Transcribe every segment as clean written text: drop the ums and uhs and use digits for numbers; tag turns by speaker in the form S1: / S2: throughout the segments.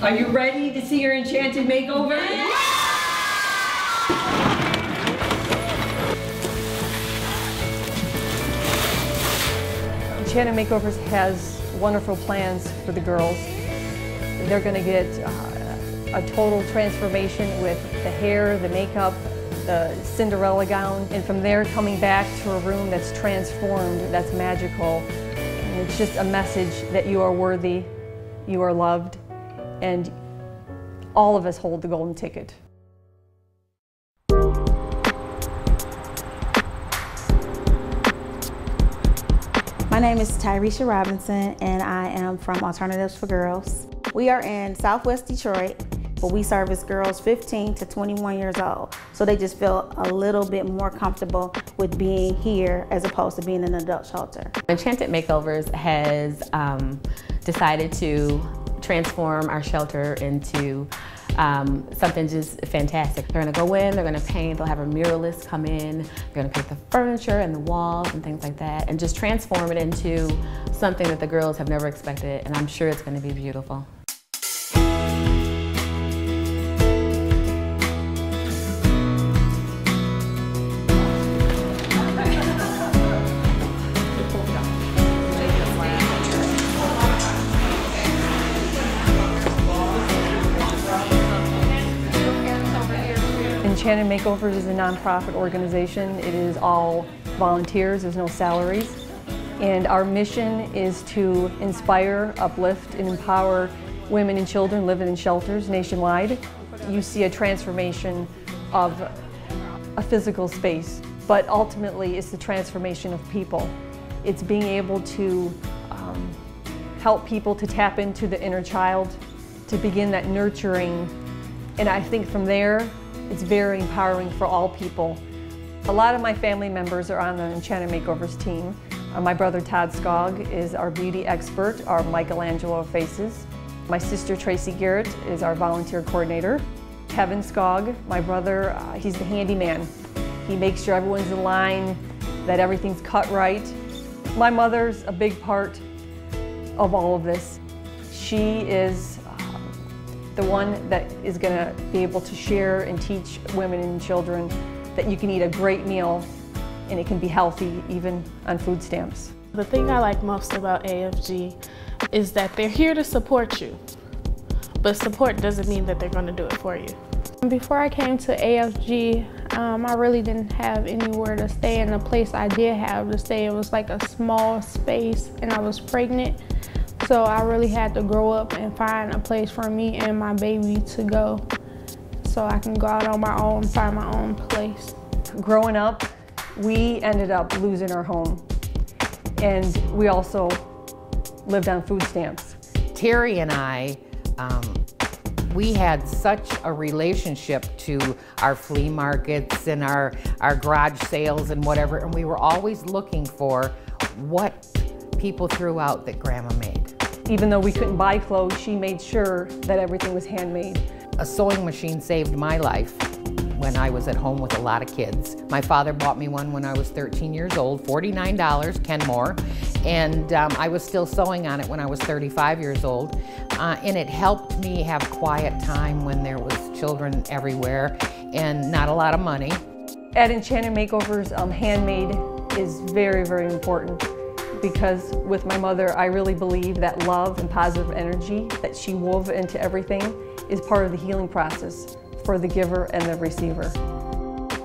S1: Are you ready to see your Enchanted Makeover? Enchanted Makeovers has wonderful plans for the girls. They're going to get a total transformation with the hair, the makeup, the Cinderella gown, and from there coming back to a room that's transformed, that's magical. And it's just a message that you are worthy, you are loved, and all of us hold the golden ticket.
S2: My name is Tyresha Robinson, and I am from Alternatives for Girls. We are in Southwest Detroit, but we service girls 15 to 21 years old. So they just feel a little bit more comfortable with being here as opposed to being in an adult shelter.
S3: Enchanted Makeovers has decided to transform our shelter into something just fantastic. They're gonna go in, they're gonna paint, they'll have a muralist come in, they're gonna pick the furniture and the walls and things like that, and just transform it into something that the girls have never expected, and I'm sure it's gonna be beautiful.
S1: Enchanted Makeovers is a nonprofit organization. It is all volunteers, there's no salaries. And our mission is to inspire, uplift, and empower women and children living in shelters nationwide. You see a transformation of a physical space, but ultimately it's the transformation of people. It's being able to help people to tap into the inner child, to begin that nurturing. And I think from there, it's very empowering for all people. A lot of my family members are on the Enchanted Makeovers team. My brother Todd Skog is our beauty expert, our Michelangelo of faces. My sister Tracy Garrett is our volunteer coordinator. Kevin Skog, my brother, he's the handyman. He makes sure everyone's in line, that everything's cut right. My mother's a big part of all of this. She is the one that is going to be able to share and teach women and children that you can eat a great meal and it can be healthy even on food stamps.
S4: The thing I like most about AFG is that they're here to support you, but support doesn't mean that they're going to do it for you.
S5: Before I came to AFG, I really didn't have anywhere to stay, and the place I did have to stay, it was like a small space, and I was pregnant. So I really had to grow up and find a place for me and my baby to go so I can go out on my own, find my own place.
S1: Growing up, we ended up losing our home, and we also lived on food stamps.
S6: Terry and I, we had such a relationship to our flea markets and our garage sales and whatever, and we were always looking for what people threw out that Grandma made.
S1: Even though we couldn't buy clothes, she made sure that everything was handmade.
S6: A sewing machine saved my life when I was at home with a lot of kids. My father bought me one when I was 13 years old, $49, Kenmore, and I was still sewing on it when I was 35 years old. And it helped me have quiet time when there was children everywhere and not a lot of money.
S1: At Enchanted Makeovers, handmade is very, very important, because with my mother, I really believe that love and positive energy that she wove into everything is part of the healing process for the giver and the receiver.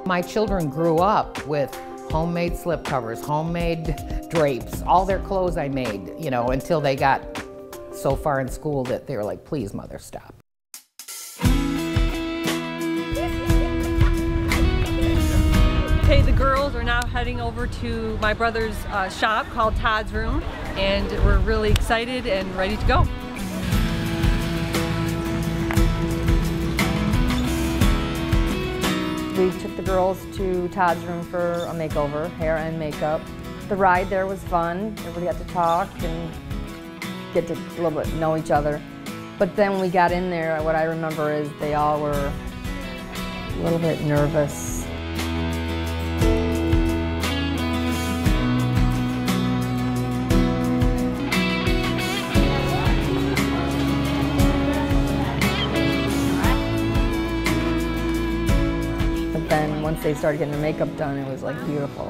S6: My children grew up with homemade slipcovers, homemade drapes, all their clothes I made, you know, until they got so far in school that they were like, please, Mother, stop.
S1: Okay, the girls are now heading over to my brother's shop called Todd's Room, and we're really excited and ready to go.
S7: We took the girls to Todd's Room for a makeover, hair and makeup. The ride there was fun. Everybody got to talk and get to a little bit know each other. But then when we got in there, what I remember is they all were a little bit nervous. once they started getting their makeup done, it was like beautiful.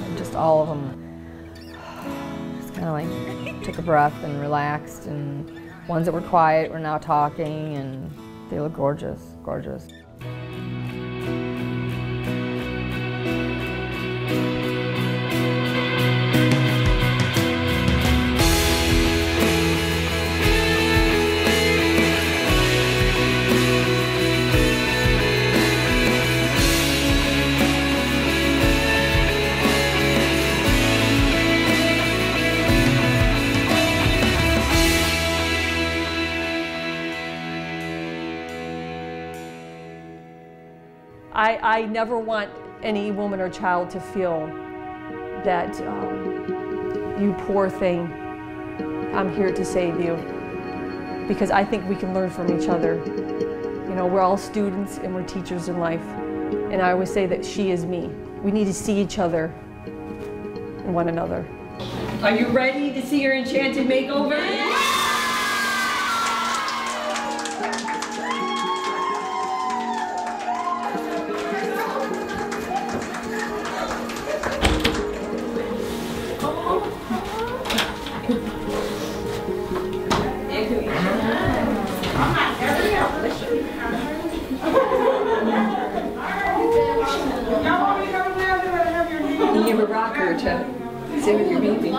S7: And just all of them just kind of like took a breath and relaxed, and ones that were quiet were now talking, and they look gorgeous, gorgeous.
S1: I never want any woman or child to feel that, you poor thing, I'm here to save you. Because I think we can learn from each other. You know, we're all students and we're teachers in life. And I always say that she is me. We need to see each other and one another.
S8: Are you ready to see your Enchanted Makeover? You have a rocker to sit with your baby.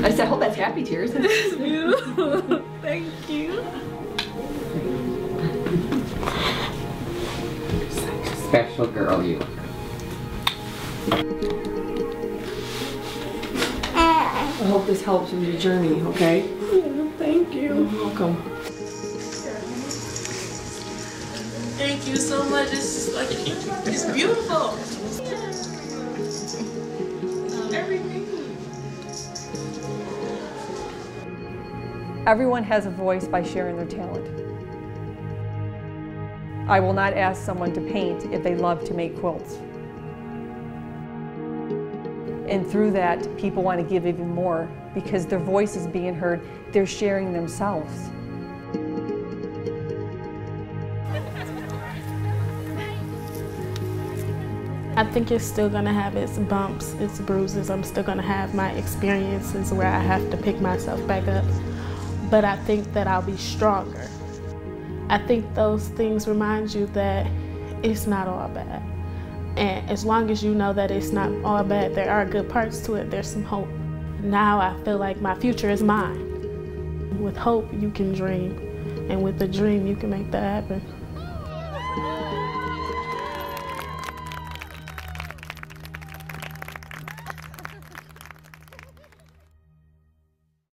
S8: I said, I hope that's happy tears.
S4: It's beautiful. Thank you.
S9: Special girl you.
S8: I hope this helps with your journey, okay?
S4: Yeah, thank you.
S8: You're welcome.
S4: Thank you so much. It's like, it's beautiful. Everything.
S1: Everyone has a voice by sharing their talent. I will not ask someone to paint if they love to make quilts. And through that, people want to give even more because their voice is being heard. They're sharing themselves.
S4: I think it's still gonna have its bumps, its bruises. I'm still gonna have my experiences where I have to pick myself back up. But I think that I'll be stronger. I think those things remind you that it's not all bad. And as long as you know that it's not all bad, there are good parts to it, there's some hope. Now I feel like my future is mine. With hope, you can dream. And with the dream, you can make that happen.